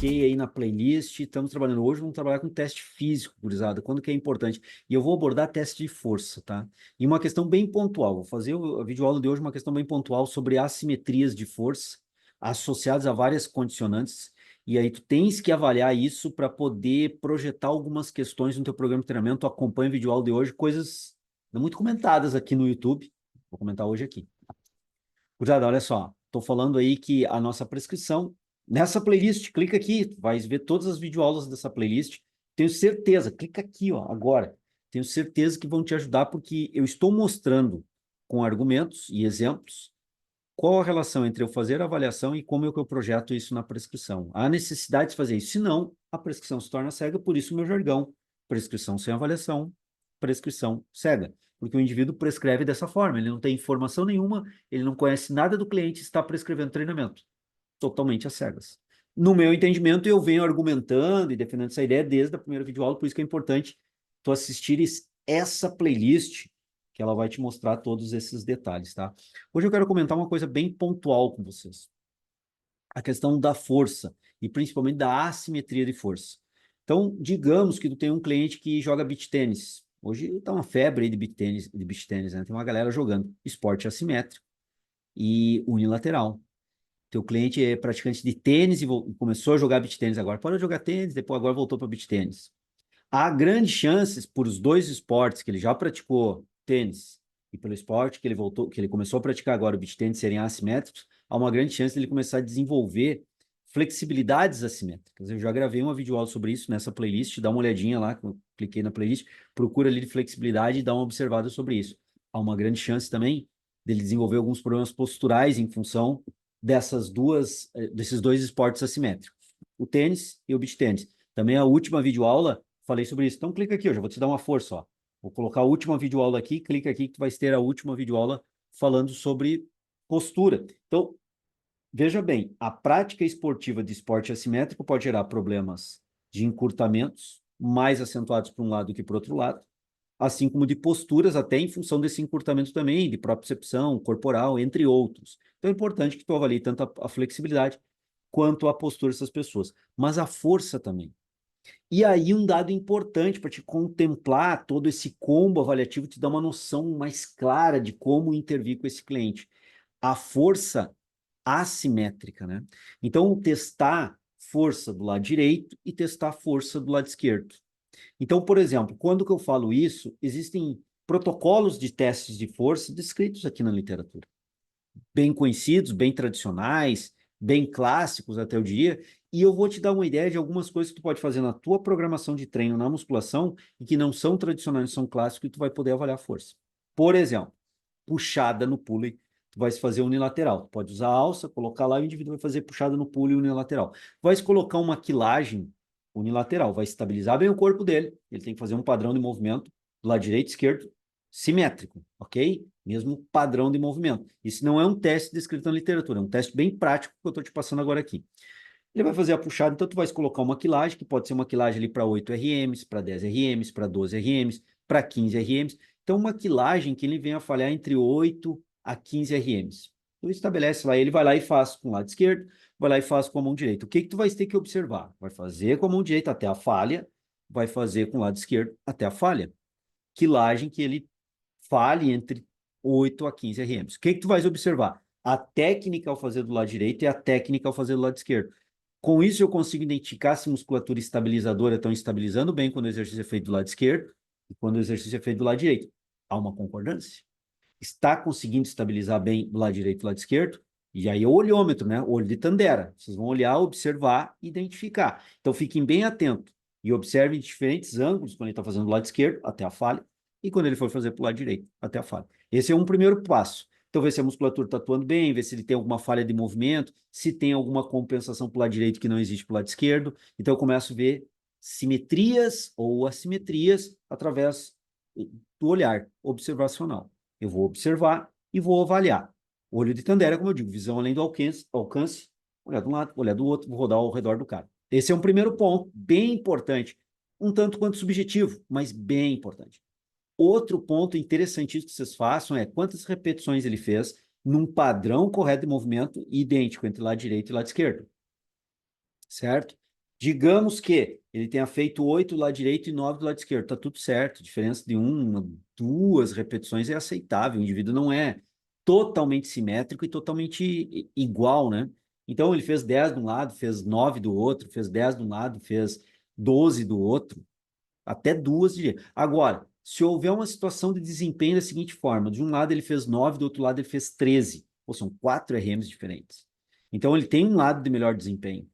cliquei aí na playlist, estamos trabalhando hoje, vamos trabalhar com teste físico, gurizada, quando que é importante. E eu vou abordar teste de força, tá? E uma questão bem pontual, vou fazer a videoaula de hoje uma questão bem pontual sobre assimetrias de força associadas a várias condicionantes, e aí tu tens que avaliar isso para poder projetar algumas questões no teu programa de treinamento. Acompanha o videoaula de hoje, coisas não muito comentadas aqui no YouTube, vou comentar hoje aqui. Gurizada, olha só, estou falando aí que a nossa prescrição, nessa playlist, clica aqui, tu vais ver todas as videoaulas dessa playlist, tenho certeza, clica aqui, ó, agora, tenho certeza que vão te ajudar, porque eu estou mostrando com argumentos e exemplos qual a relação entre eu fazer a avaliação e como é que eu projeto isso na prescrição. Há necessidade de fazer isso, senão a prescrição se torna cega, por isso o meu jargão, prescrição sem avaliação, prescrição cega. Porque o indivíduo prescreve dessa forma, ele não tem informação nenhuma, ele não conhece nada do cliente, está prescrevendo treinamento. Totalmente às cegas. No meu entendimento, eu venho argumentando e defendendo essa ideia desde a primeira videoaula, por isso que é importante tu assistires essa playlist, que ela vai te mostrar todos esses detalhes, tá? Hoje eu quero comentar uma coisa bem pontual com vocês. A questão da força, e principalmente da assimetria de força. Então, digamos que tu tem um cliente que joga beach tênis. Hoje está uma febre aí de beach tênis, né? Tem uma galera jogando esporte assimétrico e unilateral. Teu cliente é praticante de tênis e começou a jogar beach tênis agora. Parou de jogar tênis, depois agora voltou para beach tênis. Há grandes chances, por os dois esportes que ele já praticou, tênis, e pelo esporte que ele voltou, que ele começou a praticar agora, o beach tênis, serem assimétricos, há uma grande chance de ele começar a desenvolver flexibilidades assimétricas. Eu já gravei uma videoaula sobre isso nessa playlist, dá uma olhadinha lá, eu cliquei na playlist, procura ali de flexibilidade e dá uma observada sobre isso. Há uma grande chance também dele desenvolver alguns problemas posturais em função desses dois esportes assimétricos, o tênis e o beach tênis. Também a última videoaula falei sobre isso. Então clica aqui, eu já vou te dar uma força, ó. Vou colocar a última videoaula aqui, clica aqui que tu vai ter a última videoaula falando sobre postura. Então, veja bem, a prática esportiva de esporte assimétrico pode gerar problemas de encurtamentos mais acentuados para um lado que para o outro lado, assim como de posturas, até em função desse encurtamento também, de propriocepção corporal, entre outros. Então é importante que tu avalie tanto a flexibilidade quanto a postura dessas pessoas, mas a força também. E aí, um dado importante para te contemplar todo esse combo avaliativo, te dá uma noção mais clara de como intervir com esse cliente. A força assimétrica, né? Então, testar força do lado direito e testar força do lado esquerdo. Então, por exemplo, quando que eu falo isso, existem protocolos de testes de força descritos aqui na literatura, bem conhecidos, bem tradicionais, bem clássicos até o dia, e eu vou te dar uma ideia de algumas coisas que tu pode fazer na tua programação de treino na musculação e que não são tradicionais, são clássicos e tu vai poder avaliar a força. Por exemplo, puxada no pulley, tu vai fazer unilateral. Tu pode usar a alça, colocar lá e o indivíduo vai fazer puxada no pulley unilateral. Vai colocar uma quilagem unilateral, vai estabilizar bem o corpo dele, ele tem que fazer um padrão de movimento do lado direito e esquerdo simétrico, ok? Mesmo padrão de movimento. Isso não é um teste descrito na literatura, é um teste bem prático que eu estou te passando agora aqui. Ele vai fazer a puxada, então tu vai colocar uma quilagem, que pode ser uma quilagem ali para 8 RMs, para 10 RMs, para 12 RMs, para 15 RMs. Então, uma quilagem que ele venha a falhar entre 8 a 15 RMs. Então, estabelece lá, ele vai lá e faz com o lado esquerdo, vai lá e faz com a mão direita. O que que tu vai ter que observar? Vai fazer com a mão direita até a falha, vai fazer com o lado esquerdo até a falha. Quilagem que ele fale entre 8 a 15 RMs. O que que tu vais observar? A técnica ao fazer do lado direito e a técnica ao fazer do lado esquerdo. Com isso, eu consigo identificar se a musculatura estabilizadora estão estabilizando bem quando o exercício é feito do lado esquerdo e quando o exercício é feito do lado direito. Há uma concordância? Está conseguindo estabilizar bem do lado direito e do lado esquerdo? E aí é o olhômetro, né? Olho de Tandera. Vocês vão olhar, observar, identificar. Então, fiquem bem atentos e observem diferentes ângulos quando ele está fazendo do lado esquerdo, até a falha, e quando ele for fazer para o lado direito, até a falha. Esse é um primeiro passo. Então, ver se a musculatura está atuando bem, ver se ele tem alguma falha de movimento, se tem alguma compensação para o lado direito que não existe para o lado esquerdo. Então, eu começo a ver simetrias ou assimetrias através do olhar observacional. Eu vou observar e vou avaliar. Olho de Tandera, como eu digo, visão além do alcance, olhar de um lado, olhar do outro, vou rodar ao redor do cara. Esse é um primeiro ponto, bem importante, um tanto quanto subjetivo, mas bem importante. Outro ponto interessantíssimo que vocês façam é quantas repetições ele fez num padrão correto de movimento idêntico entre lado direito e lado esquerdo. Certo? Digamos que ele tenha feito 8 do lado direito e 9 do lado esquerdo. Está tudo certo. A diferença de uma, duas repetições é aceitável. O indivíduo não é totalmente simétrico e totalmente igual, né? Então, ele fez 10 de um lado, fez 9 do outro, fez 10 de um lado, fez 12 do outro, até duas diria. Agora, se houver uma situação de desempenho da seguinte forma: de um lado ele fez 9, do outro lado ele fez 13, ou são 4 RMs diferentes. Então, ele tem um lado de melhor desempenho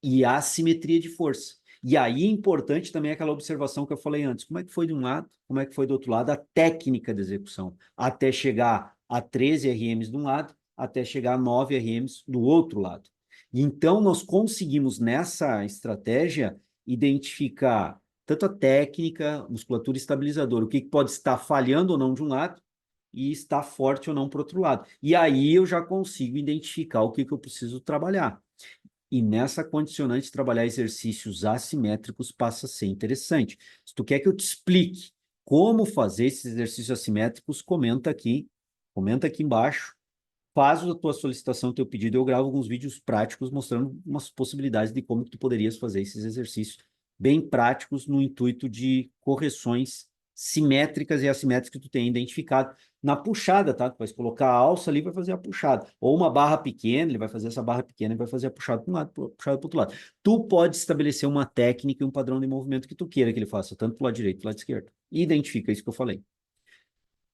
e a assimetria de força. E aí é importante também aquela observação que eu falei antes. Como é que foi de um lado, como é que foi do outro lado, a técnica de execução, até chegar a 13 RMs de um lado, até chegar a 9 RMs do outro lado. E então, nós conseguimos, nessa estratégia, identificar tanto a técnica, musculatura estabilizadora, o que pode estar falhando ou não de um lado, e está forte ou não para o outro lado. E aí eu já consigo identificar o que eu preciso trabalhar. E nessa condicionante, trabalhar exercícios assimétricos passa a ser interessante. Se tu quer que eu te explique como fazer esses exercícios assimétricos, comenta aqui embaixo, faz a tua solicitação, o teu pedido, eu gravo alguns vídeos práticos mostrando umas possibilidades de como tu poderias fazer esses exercícios bem práticos no intuito de correções simétricas e assimétricas que tu tem identificado na puxada, tá? Tu vai colocar a alça ali e vai fazer a puxada. Ou uma barra pequena, ele vai fazer essa barra pequena e vai fazer a puxada para um lado, puxada para o outro lado. Tu pode estabelecer uma técnica e um padrão de movimento que tu queira que ele faça, tanto para o lado direito quanto para o lado esquerdo. E identifica isso que eu falei.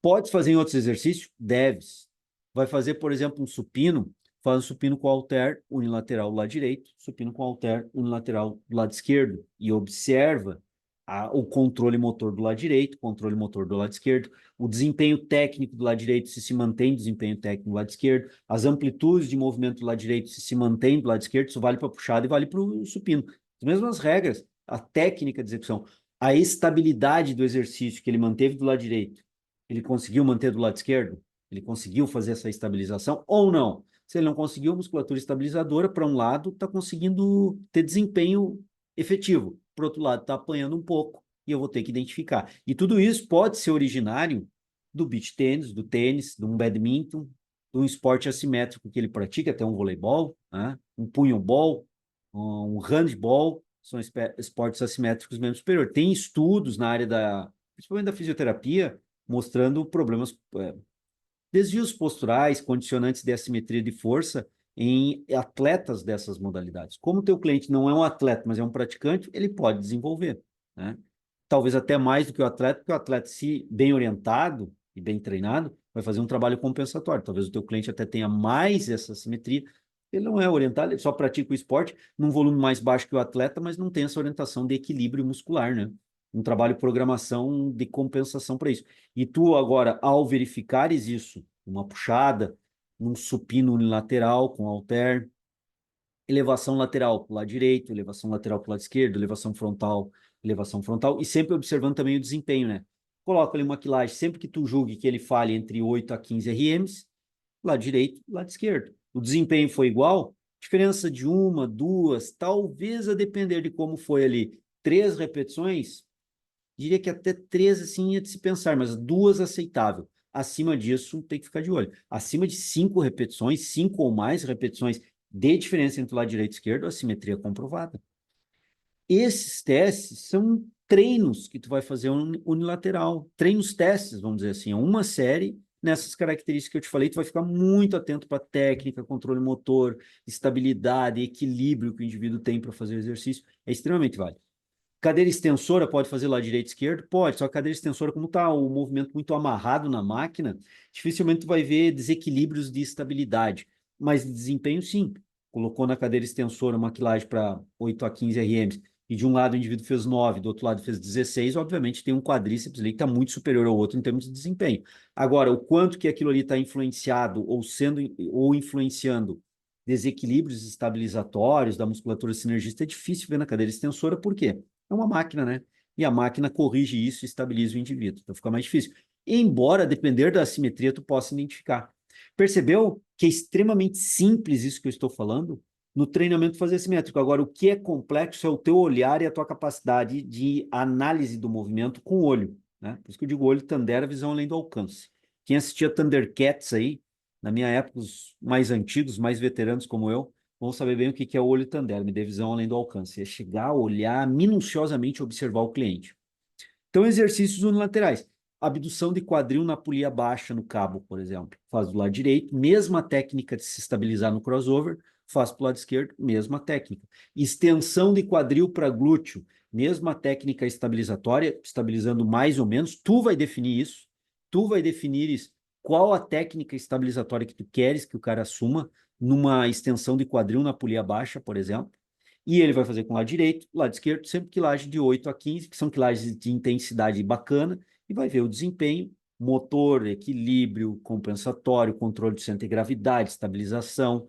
Pode fazer em outros exercícios? Deves. Vai fazer, por exemplo, um supino, faz um supino com halter unilateral do lado direito, supino com halter unilateral do lado esquerdo, e observa o controle motor do lado direito, controle motor do lado esquerdo, o desempenho técnico do lado direito se mantém desempenho técnico do lado esquerdo, as amplitudes de movimento do lado direito se mantém do lado esquerdo, isso vale para puxada e vale para o supino. As mesmas regras, a técnica de execução, a estabilidade do exercício que ele manteve do lado direito, ele conseguiu manter do lado esquerdo? Ele conseguiu fazer essa estabilização ou não? Se ele não conseguiu, musculatura estabilizadora, para um lado, está conseguindo ter desempenho efetivo. Para outro lado, está apanhando um pouco e eu vou ter que identificar. E tudo isso pode ser originário do beach tênis, do tênis, de um badminton, de um esporte assimétrico que ele pratica, até um voleibol, né? Um punhobol, um handball, são esportes assimétricos mesmo superior. Tem estudos na área principalmente da fisioterapia, mostrando problemas, desvios posturais, condicionantes de assimetria de força em atletas dessas modalidades. Como o teu cliente não é um atleta, mas é um praticante, ele pode desenvolver, né? Talvez até mais do que o atleta, porque o atleta, se bem orientado e bem treinado, vai fazer um trabalho compensatório. Talvez o teu cliente até tenha mais essa assimetria. Ele não é orientado, ele só pratica o esporte num volume mais baixo que o atleta, mas não tem essa orientação de equilíbrio muscular, né? Um trabalho de programação de compensação para isso. E tu agora, ao verificares isso, uma puxada, um supino unilateral com halter, elevação lateral para o lado direito, elevação lateral para o lado esquerdo, elevação frontal, e sempre observando também o desempenho, né? Coloca ali uma quilagem, sempre que tu julgue que ele fale entre 8 a 15 RMs, lado direito, lado esquerdo. O desempenho foi igual, diferença de uma, duas, talvez a depender de como foi ali, 3 repetições, diria que até 3 assim é de se pensar, mas 2 aceitável. Acima disso, tem que ficar de olho. Acima de 5 repetições, 5 ou mais repetições de diferença entre o lado direito e esquerdo, a simetria comprovada. Esses testes são treinos que tu vai fazer unilateral, treinos testes, vamos dizer assim, uma série nessas características que eu te falei, tu vai ficar muito atento para técnica, controle motor, estabilidade, equilíbrio que o indivíduo tem para fazer o exercício, é extremamente válido. Cadeira extensora pode fazer lá direito e esquerdo? Pode, só que a cadeira extensora, como está o movimento muito amarrado na máquina, dificilmente tu vai ver desequilíbrios de estabilidade, mas de desempenho sim. Colocou na cadeira extensora uma quilagem para 8 a 15 RMs, e de um lado o indivíduo fez 9, do outro lado fez 16, obviamente tem um quadríceps ali que está muito superior ao outro em termos de desempenho. Agora, o quanto que aquilo ali está influenciado ou influenciando desequilíbrios estabilizatórios da musculatura sinergista é difícil ver na cadeira extensora, por quê? É uma máquina, né? E a máquina corrige isso e estabiliza o indivíduo. Então fica mais difícil. Embora, depender da assimetria, tu possa identificar. Percebeu que é extremamente simples isso que eu estou falando? No treinamento fazer assimétrico. Agora, o que é complexo é o teu olhar e a tua capacidade de análise do movimento com o olho, né? Por isso que eu digo olho Tandera, visão além do alcance. Quem assistia Thundercats aí, na minha época, os mais antigos, mais veteranos como eu, vão saber bem o que é o olho Tandera, me dê visão além do alcance. É chegar a olhar minuciosamente, observar o cliente. Então, exercícios unilaterais. Abdução de quadril na polia baixa no cabo, por exemplo. Faz do lado direito, mesma técnica de se estabilizar no crossover, faz para o lado esquerdo, mesma técnica. Extensão de quadril para glúteo, mesma técnica estabilizatória, estabilizando mais ou menos. Tu vai definir isso, tu vai definir isso, qual a técnica estabilizatória que tu queres que o cara assuma numa extensão de quadril na polia baixa, por exemplo. E ele vai fazer com o lado direito, lado esquerdo, sempre quilagem de 8 a 15, que são quilagens de intensidade bacana, e vai ver o desempenho, motor, equilíbrio, compensatório, controle de centro de gravidade, estabilização,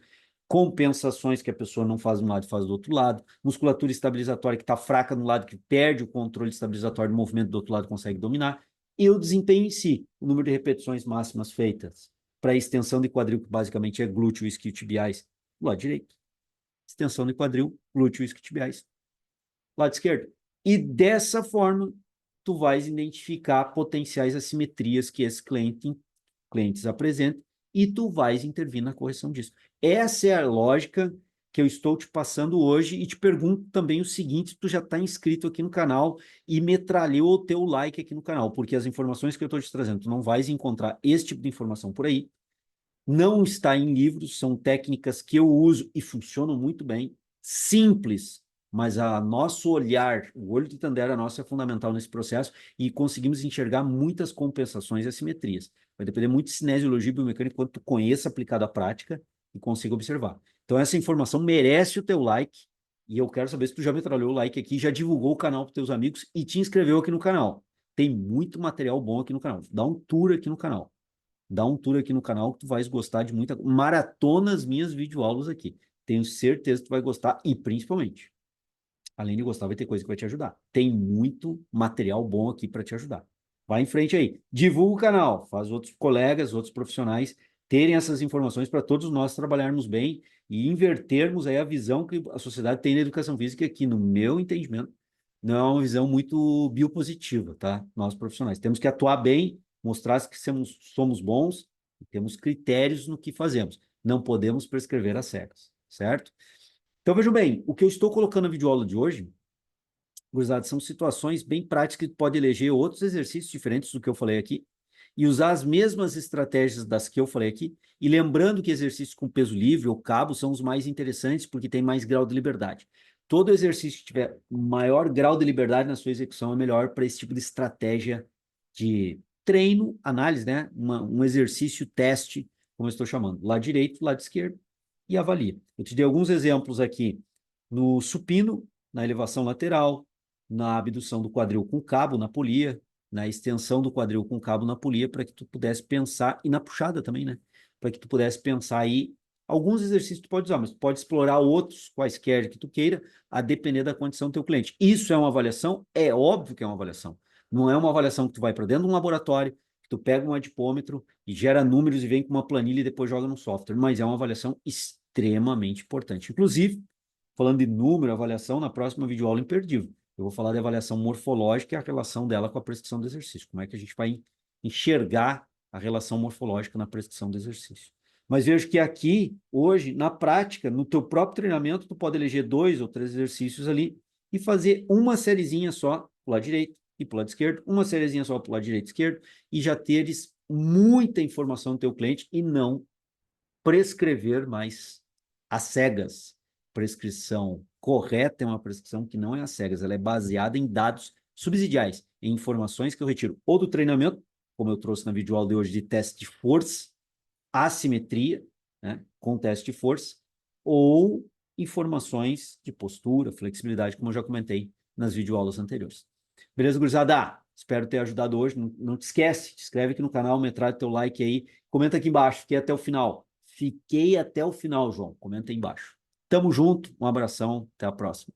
compensações que a pessoa não faz de um lado e faz do outro lado, musculatura estabilizatória que está fraca no lado, que perde o controle estabilizatório do movimento do outro lado, consegue dominar, e o desempenho em si, o número de repetições máximas feitas para extensão de quadril, que basicamente é glúteo, isquiotibiais, do lado direito. Extensão de quadril, glúteo, isquiotibiais, lado esquerdo. E dessa forma, tu vais identificar potenciais assimetrias que esses clientes apresentam e tu vais intervir na correção disso. Essa é a lógica que eu estou te passando hoje e te pergunto também o seguinte, tu já está inscrito aqui no canal e metralhou o teu like aqui no canal, porque as informações que eu estou te trazendo, tu não vais encontrar esse tipo de informação por aí, não está em livros, são técnicas que eu uso e funcionam muito bem, simples, mas a nosso olhar, o olho de Tandera nosso é fundamental nesse processo e conseguimos enxergar muitas compensações e assimetrias. Vai depender muito de cinesiologia e biomecânica quando tu conheça aplicado à prática e consiga observar. Então essa informação merece o teu like e eu quero saber se tu já metralhou o like aqui, já divulgou o canal para os teus amigos e te inscreveu aqui no canal. Tem muito material bom aqui no canal. Dá um tour aqui no canal. Dá um tour aqui no canal que tu vais gostar de muita... Maratona as minhas videoaulas aqui. Tenho certeza que tu vai gostar e, principalmente, além de gostar, vai ter coisa que vai te ajudar. Tem muito material bom aqui para te ajudar. Vai em frente aí. Divulga o canal. Faz outros colegas, outros profissionais terem essas informações para todos nós trabalharmos bem e invertermos aí a visão que a sociedade tem da educação física, que, no meu entendimento, não é uma visão muito biopositiva, tá? Nós profissionais. Temos que atuar bem, mostrar que somos bons e temos critérios no que fazemos. Não podemos prescrever às cegas, certo? Então, vejam bem, o que eu estou colocando na videoaula de hoje, gurizada, são situações bem práticas que pode eleger outros exercícios diferentes do que eu falei aqui e usar as mesmas estratégias das que eu falei aqui, e lembrando que exercícios com peso livre ou cabo são os mais interessantes porque tem mais grau de liberdade. Todo exercício que tiver maior grau de liberdade na sua execução é melhor para esse tipo de estratégia de treino, análise, né? Um exercício teste, como eu estou chamando, lado direito, lado esquerdo, e avalia. Eu te dei alguns exemplos aqui no supino, na elevação lateral, na abdução do quadril com cabo na polia, na extensão do quadril com cabo na polia, para que tu pudesse pensar, e na puxada também, né? Para que tu pudesse pensar aí, alguns exercícios tu pode usar, mas tu pode explorar outros, quaisquer que tu queira, a depender da condição do teu cliente. Isso é uma avaliação? É óbvio que é uma avaliação. Não é uma avaliação que tu vai para dentro de um laboratório, que tu pega um adipômetro e gera números e vem com uma planilha e depois joga no software, mas é uma avaliação extremamente importante. Inclusive, falando de número, avaliação, na próxima videoaula imperdível. Eu vou falar de avaliação morfológica e a relação dela com a prescrição do exercício. Como é que a gente vai enxergar a relação morfológica na prescrição do exercício. Mas vejo que aqui, hoje, na prática, no teu próprio treinamento, tu pode eleger 2 ou 3 exercícios ali e fazer uma sériezinha só para o lado direito e para o lado esquerdo, uma sériezinha só para o lado direito e esquerdo, e já teres muita informação do teu cliente e não prescrever mais às cegas. Prescrição correta é uma prescrição que não é às cegas, ela é baseada em dados subsidiais, em informações que eu retiro ou do treinamento, como eu trouxe na videoaula de hoje, de teste de força, assimetria, né, com teste de força, ou informações de postura, flexibilidade, como eu já comentei nas videoaulas anteriores. Beleza, gurizada? Espero ter ajudado hoje. Não te esquece, te inscreve aqui no canal, metralha teu like aí, comenta aqui embaixo, fiquei até o final. Fiquei até o final, João. Comenta aí embaixo. Tamo junto, um abração, até a próxima.